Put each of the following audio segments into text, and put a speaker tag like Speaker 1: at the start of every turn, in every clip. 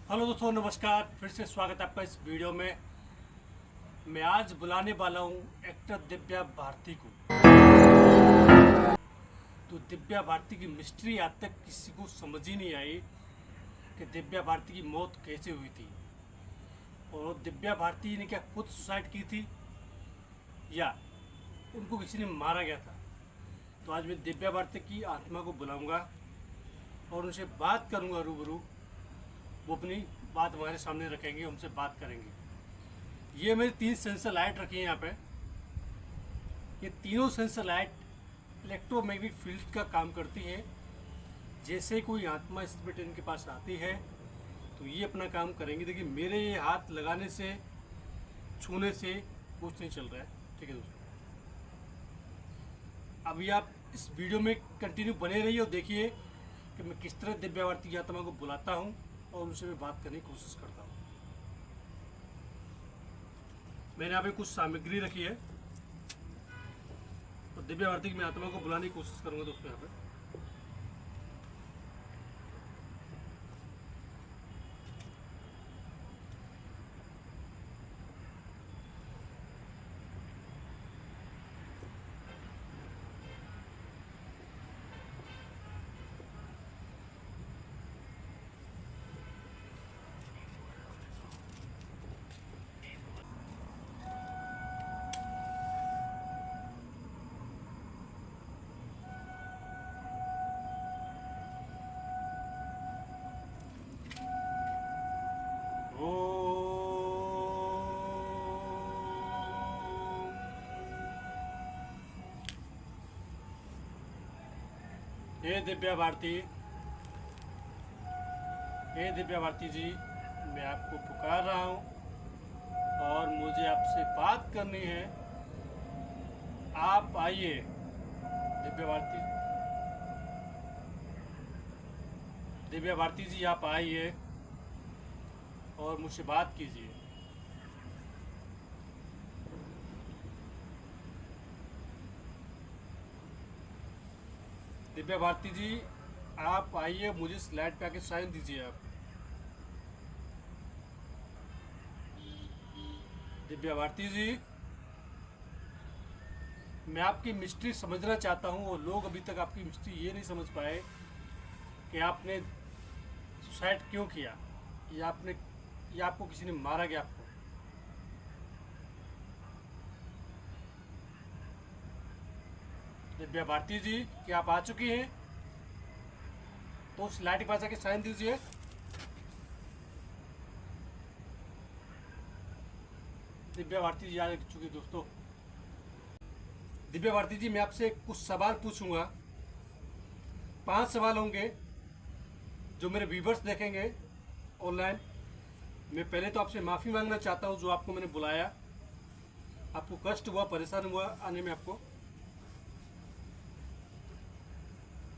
Speaker 1: Hello दोस्तों, नमस्कार। फिर से स्वागत है आपका इस वीडियो में। मैं आज बुलाने वाला हूँ एक्टर दिव्या भारती को। तो दिव्या भारती की मिस्ट्री आज तक किसी को समझ ही नहीं आई कि दिव्या भारती की मौत कैसे हुई थी, और दिव्या भारती ने क्या खुद सुसाइड की थी या उनको किसी ने मारा गया था। तो आज मैं दिव्या भारती की आत्मा को बुलाऊंगा और उनसे बात करूंगा रूबरू। वो अपनी बात हमारे सामने रखेंगे, हमसे बात करेंगे। ये मेरी 3 सेंसर लाइट रखी है यहाँ पे। ये तीनों सेंसर लाइट इलेक्ट्रोमैग्नेटिक फील्ड का काम करती हैं। जैसे कोई आत्मा स्पिरिट इनके पास आती है तो ये अपना काम करेंगे। देखिए, मेरे ये हाथ लगाने से, छूने से कुछ नहीं चल रहा है। ठीक है दोस्तों, अभी आप इस वीडियो में कंटिन्यू बने रहिए और देखिए कि मैं किस तरह दिव्या भारती की आत्मा को बुलाता हूँ और उनसे मैं बात करने की कोशिश करता हूँ। मैंने यहाँ पे कुछ सामग्री रखी है और दिव्या भारती की मैं आत्मा को बुलाने की कोशिश करूँगा दोस्तों। यहाँ पे हे दिव्या भारती, हे दिव्या भारती जी, मैं आपको पुकार रहा हूँ और मुझे आपसे बात करनी है। आप आइए दिव्या भारती, दिव्या भारती जी आप आइए और मुझसे बात कीजिए। दिव्या भारती जी आप आइए, मुझे स्लाइड पे आके साइन दीजिए आप। दिव्या भारती जी, मैं आपकी मिस्ट्री समझना चाहता हूँ और लोग अभी तक आपकी मिस्ट्री ये नहीं समझ पाए कि आपने सुसाइड क्यों किया, या आपको किसी ने मारा गया आपको। दिव्या भारती जी, क्या आप आ चुकी हैं? तो स्लाइड के पास आके साइन दीजिए। दिव्या भारती जी आ चुकी दोस्तों। दिव्या भारती जी, मैं आपसे कुछ सवाल पूछूंगा। 5 सवाल होंगे जो मेरे व्यूवर्स देखेंगे ऑनलाइन। मैं पहले तो आपसे माफ़ी मांगना चाहता हूँ जो आपको मैंने बुलाया, आपको कष्ट हुआ, परेशान हुआ आने में आपको।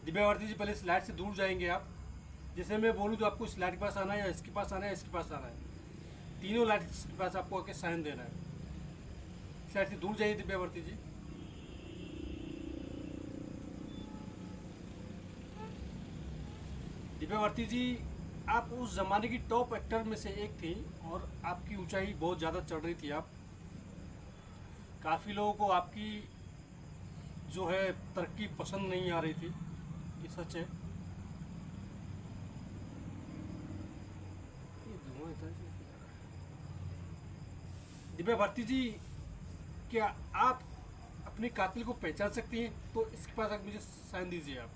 Speaker 1: दिव्या भारती जी, पहले स्लाइड से दूर जाएंगे आप। जैसे मैं बोलूँ तो आपको स्लाइड के पास आना है, या इसके पास आना है, इसके पास आना है। तीनों लाइट के पास आपको आके साइन देना है। स्लाइड से दूर जाइए दिव्या भारती जी। दिव्या भारती जी, आप उस ज़माने की टॉप एक्टर में से एक थी और आपकी ऊंचाई बहुत ज़्यादा चढ़ रही थी। आप काफ़ी लोगों को आपकी जो है तरक्की पसंद नहीं आ रही थी, ये सच है। ये धुआं इतना कैसे आ रहा है? दिव्या भारती जी, क्या आप अपने कातिल को पहचान सकती हैं? तो इसके पास आप मुझे साइन दीजिए आप।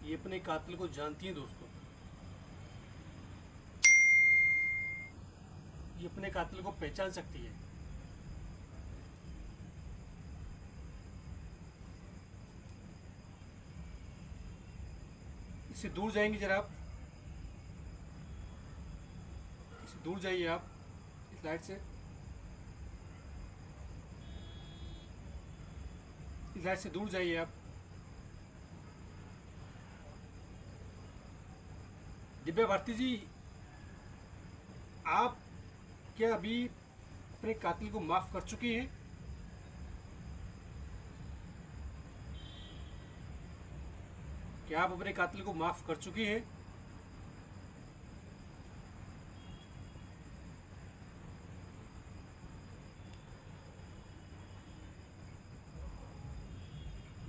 Speaker 1: ये अपने कातिल को जानती हैं दोस्तों, ये अपने कातिल को पहचान सकती है। इससे दूर जाएंगे जरा आप, इससे दूर जाइए आप इस लाइट से, इस लाइट से दूर जाइए आप। दिव्या भारती जी, आप क्या अभी अपने कातिल को माफ़ कर चुकी हैं? क्या आप अपने कातिल को माफ़ कर चुकी हैं?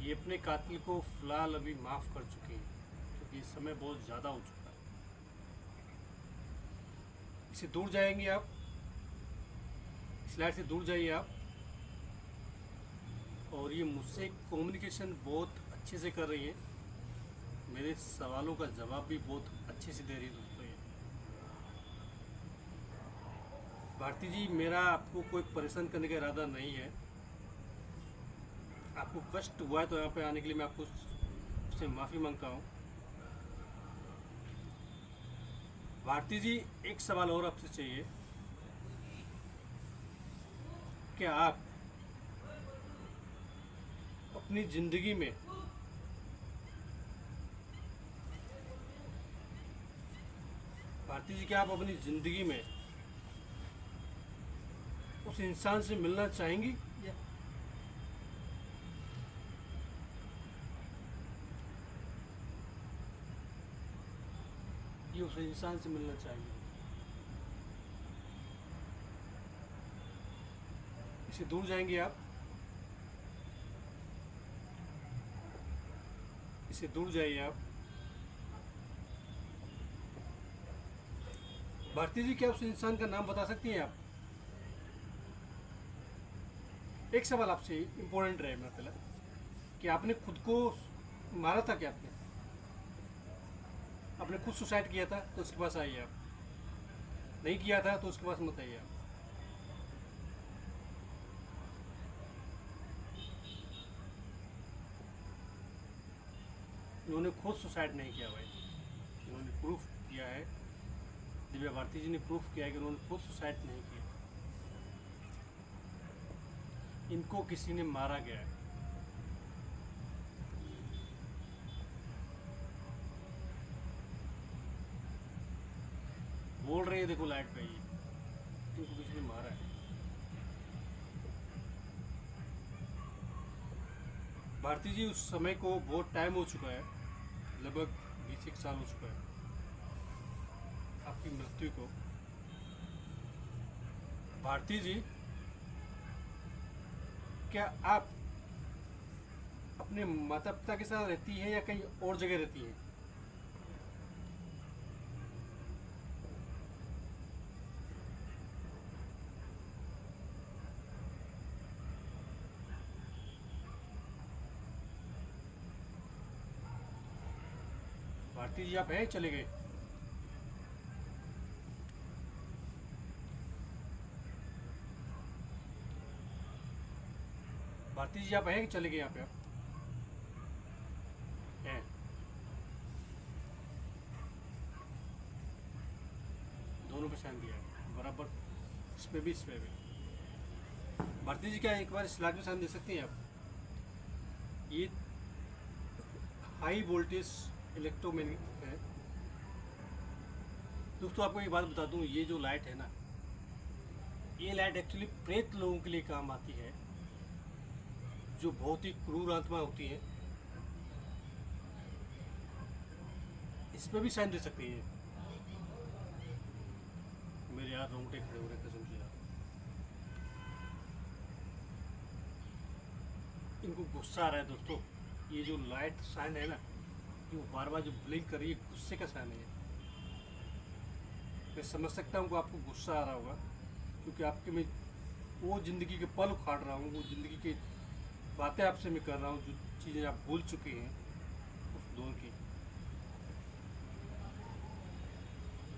Speaker 1: ये अपने कातिल को फ़िलहाल अभी माफ़ कर चुकी हैं, क्योंकि इस समय बहुत ज़्यादा हो चुका है। इससे दूर जाएंगे आप, इस लाइट से दूर जाइए आप। और ये मुझसे कम्युनिकेशन बहुत अच्छे से कर रही है, मेरे सवालों का जवाब भी बहुत अच्छे से दे रही है दोस्तों ये। भारती जी, मेरा आपको कोई परेशान करने का इरादा नहीं है। आपको कष्ट हुआ है तो यहाँ पे आने के लिए मैं आपको उससे माफ़ी मांगता हूँ। भारती जी, एक सवाल और आपसे चाहिए, क्या आप अपनी ज़िंदगी में भारती जी, क्या आप अपनी ज़िंदगी में उस इंसान से मिलना चाहेंगी? या ये उस इंसान से मिलना चाहेंगी? इससे दूर जाएंगे आप, इससे दूर जाइए आप। भारती जी, क्या उस इंसान का नाम बता सकती हैं आप? एक सवाल आपसे इम्पोर्टेंट रहे मेरा पहला, कि आपने खुद को मारा था क्या? आपने खुद सुसाइड किया था तो उसके पास आइए आप, नहीं किया था तो उसके पास मत आइए आप। इन्होंने खुद सुसाइड नहीं किया भाई, इन्होंने प्रूफ किया है, दिव्या भारती जी ने प्रूफ किया है कि उन्होंने खुद सुसाइड नहीं किया, इनको किसी ने मारा गया है। बोल रही है, देखो लाइट पे, ये इनको किसी ने मारा है। भारती जी, उस समय को बहुत टाइम हो चुका है, लगभग 20 साल हो चुका है आपकी मृत्यु को। भारती जी, क्या आप अपने माता पिता के साथ रहती हैं या कहीं और जगह रहती हैं? भारती जी, आप हैं, चले गए? भारती जी, आप हैं कि चले गए? यहाँ पे आप हैं? दोनों पे साइन दिया है बराबर, इस पे भी इस पे भी। भारती जी, क्या एक बार इस लाइट में साइन दे सकती हैं आप? ये हाई वोल्टेज इलेक्ट्रोमैग्नेटिक है दोस्तों। आपको एक बात बता दूं, ये जो लाइट है ना, ये लाइट एक्चुअली प्रेत लोगों के लिए काम आती है, जो बहुत ही क्रूर आत्मा होती हैं। इस पर भी साइन दे सकती हैं। मेरे यार रोंगटे खड़े हो रहे कसम से यार। इनको गुस्सा आ रहा है दोस्तों, ये जो लाइट साइन है ना, ये बार बार जो ब्लिंक कर रही है, गुस्से का साइन है। मैं समझ सकता हूँ कि आपको गुस्सा आ रहा होगा, क्योंकि आपके मैं वो ज़िंदगी के पल उखाड़ रहा हूँ, वो ज़िंदगी की बातें आपसे मैं कर रहा हूँ, जो चीज़ें आप भूल चुके हैं उस दौर की।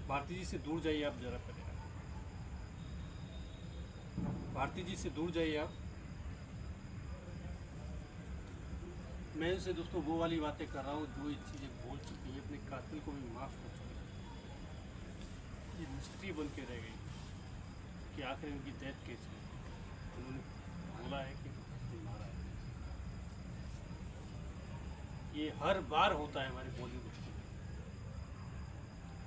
Speaker 1: भारती जी से दूर जाइए आप ज़रा पहले। भारती जी से दूर जाइए आप। मैं इनसे दोस्तों वो वाली बातें कर रहा हूँ जो ये चीज़ें भूल चुकी हैं, अपने कातिल को भी माफ़ कर चुकी हैं। ये मिस्ट्री बन के रह गई कि आखिर इनकी डेथ कैसे हुई। उन्होंने बोला है कि किसने मारा है। ये हर बार होता है हमारे बॉलीवुड में,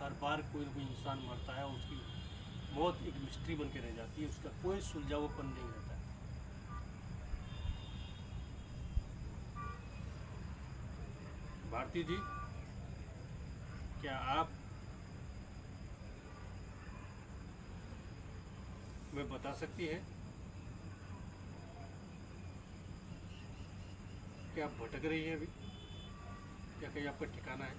Speaker 1: हर बार कोई ना कोई इंसान मरता है और उसकी मौत एक मिस्ट्री बन के रह जाती है, उसका कोई सुलझावापन नहीं रहता है। भारती जी, क्या आप हमें बता सकती हैं कि आप भटक रही हैं अभी, क्या कहीं आपका ठिकाना है?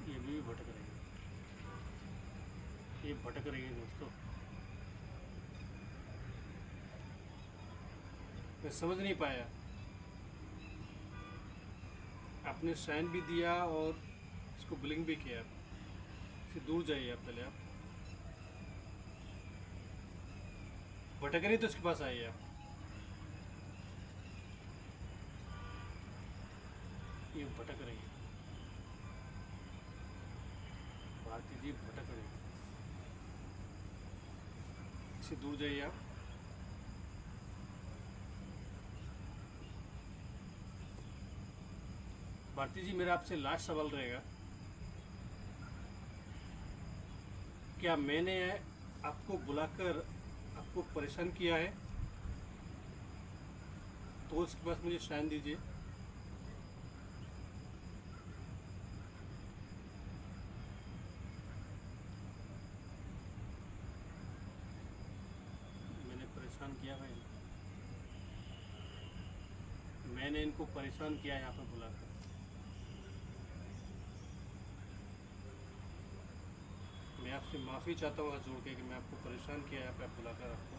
Speaker 1: ये भी भटक रही है, ये भटक रही है दोस्तों। मैं समझ नहीं पाया, आपने साइन भी दिया और इसको ब्लिंक भी किया। इससे दूर जाइए आप, पहले आप भटक रही तो इसके पास आइए आप। ये भटक रही है भारती जी, भटक रही है, इससे दूर जाइए आप। भारती जी, मेरा आपसे लास्ट सवाल रहेगा, क्या मैंने आपको बुलाकर आपको परेशान किया है? तो उसके पास मुझे साइन दीजिए। मैंने परेशान किया भाई, मैंने इनको परेशान किया है यहाँ पर बुलाकर। मैं आपसे माफ़ी चाहता हूँ हाथ जोड़ के कि मैं आपको परेशान किया है यहाँ पे बुलाकर आपको।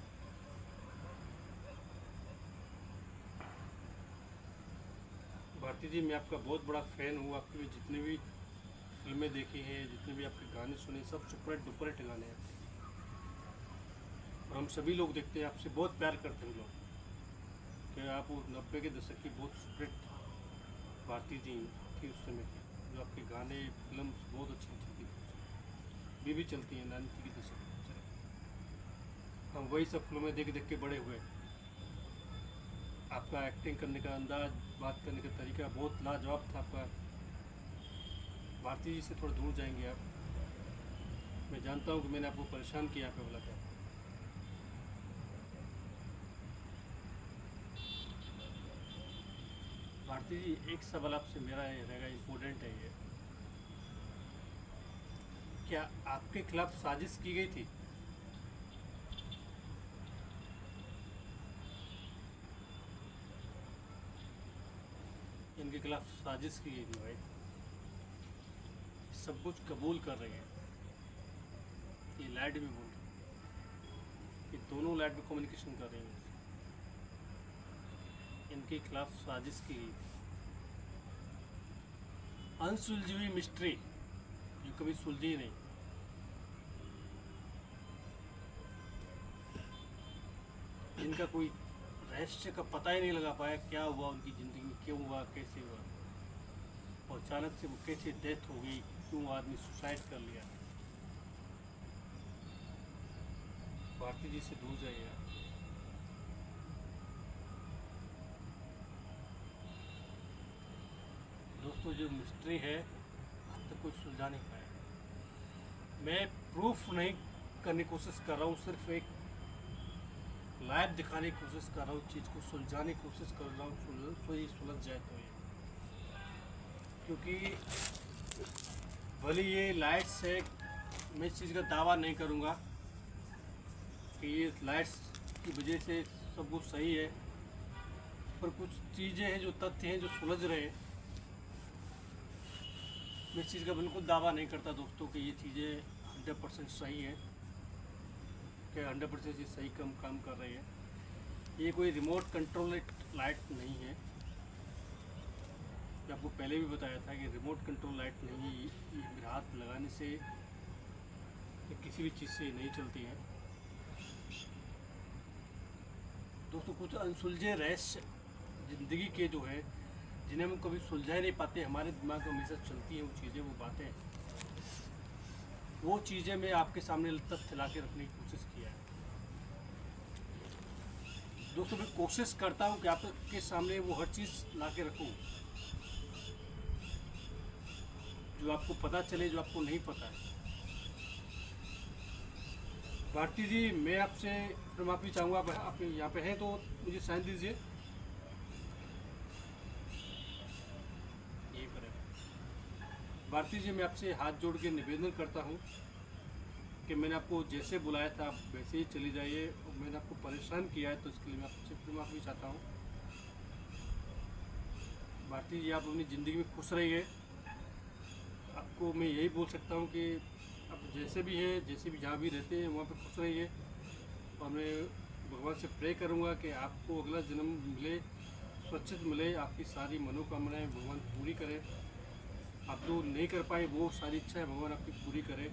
Speaker 1: भारती जी, मैं आपका बहुत बड़ा फ़ैन हूँ, आपकी भी जितनी भी फिल्में देखी हैं, जितने भी आपके गाने सुने, सब सुपर डुपर हिट गाने हैं। और हम सभी लोग देखते हैं, आपसे बहुत प्यार करते हैं हम लोग, कि आप वो 90 के दशक की बहुत सुपर हिट भारती जी थी उस समय की, जो आपके गाने फिल्म बहुत अच्छी चलती थी, अभी भी चलती हैं। 90 की दशक हम वही सब फिल्में देख देख के बड़े हुए। आपका एक्टिंग करने का अंदाज, बात करने का तरीका बहुत लाजवाब था आपका। भारती जी से थोड़ा दूर जाएंगे आप, मैं जानता हूँ कि मैंने आपको परेशान किया पे बोला क्या। भारती जी, एक सवाल आपसे मेरा ये रहेगा, इम्पोर्टेंट है ये, क्या आपके खिलाफ साजिश की गई थी? इनके खिलाफ साजिश की गई थी भाई, सब कुछ कबूल कर रही है, ये लाइट भी बोल रही, ये दोनों लाइट में कम्युनिकेशन कर रही हैं। इनके खिलाफ साजिश की गई थी, अनसुलझी हुई मिस्ट्री जो कभी सुलझी ही नहीं। इनका कोई रहस्य का पता ही नहीं लगा पाया, क्या हुआ उनकी ज़िंदगी में, क्यों हुआ, कैसे हुआ, और अचानक से वो कैसे डेथ हो गई, क्यों आदमी सुसाइड कर लिया। भारती जी से दूर जाइए आप। दोस्तों, जो मिस्ट्री है अब तक कोई सुलझा नहीं पाया। मैं प्रूफ नहीं करने की कोशिश कर रहा हूँ, सिर्फ एक लाइव दिखाने की कोशिश कर रहा हूँ, चीज़ को सुलझाने की कोशिश कर रहा हूँ, सुलझ जाए तो ये, क्योंकि भले ये लाइट्स है, मैं इस चीज़ का दावा नहीं करूँगा कि ये लाइट्स की वजह से सब कुछ सही है, पर कुछ चीज़ें हैं, जो तथ्य हैं जो सुलझ रहे हैं। मैं इस चीज़ का बिल्कुल दावा नहीं करता दोस्तों कि ये चीज़ें 100% सही है, कि 100% ये सही काम कर रही है। ये कोई रिमोट कंट्रोल लाइट नहीं है, मैं आपको पहले भी बताया था कि रिमोट कंट्रोल लाइट नहीं है, ये मेरे हाथ लगाने से ये किसी भी चीज़ से नहीं चलती है। दोस्तों, कुछ अनसुलझे रहस्य ज़िंदगी के जो है, जिन्हें हम कभी सुलझा ही नहीं पाते, हमारे दिमाग में हमेशा चलती हैं वो चीज़ें, वो बातें, वो चीज़ें मैं आपके सामने तथ्य ला के रखने की कोशिश किया है। दोस्तों, मैं कोशिश करता हूँ कि आपके सामने वो हर चीज़ ला के रखूँ, जो आपको पता चले, जो आपको नहीं पता है। भारती जी, मैं आपसे फिर माफ़ी चाहूँगा, आप यहाँ पे हैं तो मुझे साइन दीजिए। यही पर है। भारती जी, मैं आपसे हाथ जोड़ के निवेदन करता हूँ कि मैंने आपको जैसे बुलाया था आप वैसे ही चली जाइए, और मैंने आपको परेशान किया है तो इसके लिए मैं आपसे फिर माफ़ी चाहता हूँ। भारती जी, आप अपनी ज़िंदगी में खुश रहिए। आपको मैं यही बोल सकता हूँ कि आप जैसे भी हैं, जैसे भी जहाँ भी रहते हैं वहाँ पे खुश रहिए, और मैं भगवान से प्रे करूँगा कि आपको अगला जन्म मिले, सुरक्षित मिले, आपकी सारी मनोकामनाएं भगवान पूरी करे। आप जो नहीं कर पाए वो सारी इच्छाएं भगवान आपकी पूरी करे,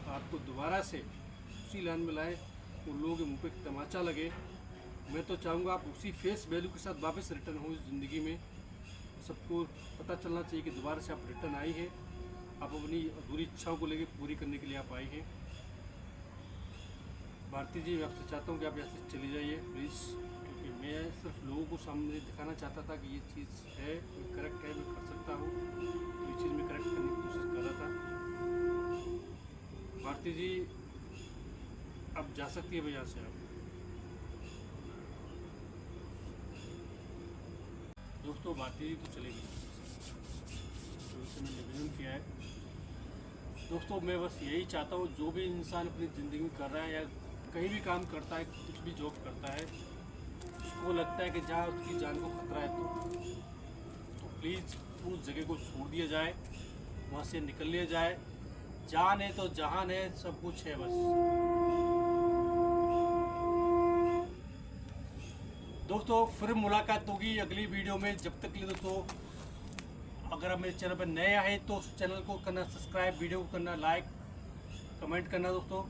Speaker 1: आपको दोबारा से उसी लाइन में लाए, उन लोगों के मुंह पे तमाचा लगे। मैं तो चाहूँगा आप उसी फेस वैल्यू के साथ वापस रिटर्न हो ज़िंदगी में। सबको पता चलना चाहिए कि दोबारा से आप रिटर्न आई हैं, आप अपनी अधूरी इच्छाओं को लेकर पूरी करने के लिए आप आई हैं। भारती जी, मैं आपसे चाहता हूँ कि आप यहाँ से चली जाइए प्लीज़, क्योंकि मैं सिर्फ लोगों को सामने दिखाना चाहता था कि ये चीज़ है, मैं करेक्ट है, मैं कर सकता हूँ, तो ये चीज़ मैं करेक्ट करने की कोशिश कर रहा था। भारती जी, आप जा सकती है भैया से। आप दोस्तों, भारती जी तो चली गई, तो इसे मैंने निवेदन किया है। दोस्तों, मैं बस यही चाहता हूँ, जो भी इंसान अपनी ज़िंदगी में कर रहा है या कहीं भी काम करता है, कुछ भी जॉब करता है, उसको लगता है कि जहाँ उसकी जान को खतरा है तो प्लीज़ उस जगह को छोड़ दिया जाए, वहाँ से निकल लिया जाए। जान है तो जहान है, सब कुछ है बस। दोस्तों, फिर मुलाकात होगी अगली वीडियो में। जब तक के लिए दोस्तों, अगर आप मेरे चैनल पर नए आए तो चैनल को करना सब्सक्राइब, वीडियो को करना लाइक, कमेंट करना दोस्तों।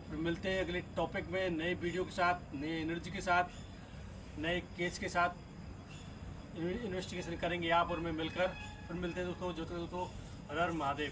Speaker 1: फिर मिलते हैं अगले टॉपिक में नए वीडियो के साथ, नए एनर्जी के साथ, नए केस के साथ इन्वेस्टिगेशन करेंगे आप और मैं मिलकर। फिर मिलते हैं दोस्तों। जो तक दोस्तों, हर हर महादेव।